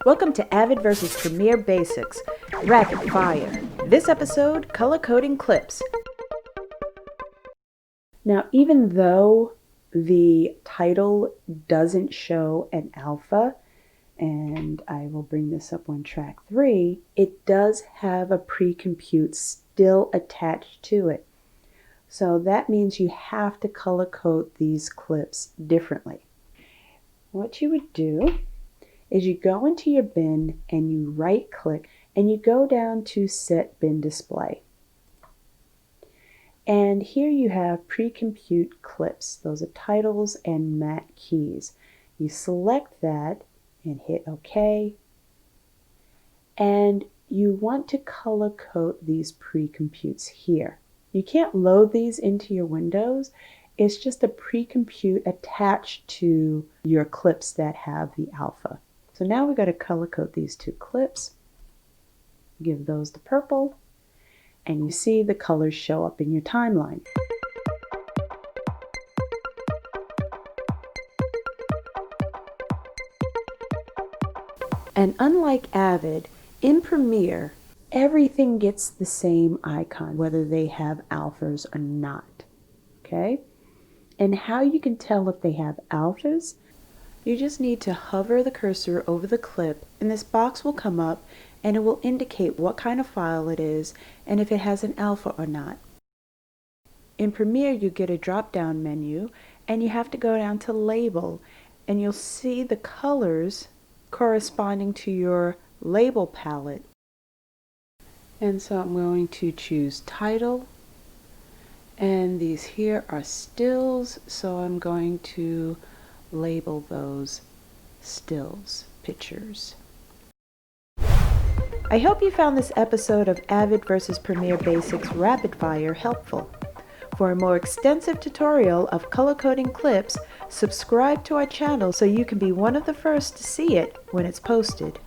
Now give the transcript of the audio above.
Welcome to Avid versus Premiere Basics, Rapid Fire. This episode, color coding clips. Now, even though the title doesn't show an alpha, and I will bring this up on track 3, it does have a pre-compute still attached to it. So that means you have to color code these clips differently. What you would do is you go into your bin and you right click and you go down to Set Bin Display. And here you have pre-compute clips. Those are titles and mat keys. You select that and hit OK. And you want to color code these pre-computes here. You can't load these into your windows. It's just a pre-compute attached to your clips that have the alpha. So now we've got to color code these two clips. Give those the purple. And you see the colors show up in your timeline. And unlike Avid, in Premiere, everything gets the same icon, whether they have alphas or not. Okay? And how you can tell if they have alphas, you just need to hover the cursor over the clip and this box will come up and it will indicate what kind of file it is and if it has an alpha or not. In Premiere, you get a drop-down menu and you have to go down to Label and you'll see the colors corresponding to your label palette. And so I'm going to choose Title, and these here are stills, so I'm going to label those stills pictures. I hope you found this episode of Avid versus Premiere Basics Rapid Fire helpful. For a more extensive tutorial of color coding clips, subscribe to our channel so you can be one of the first to see it when it's posted.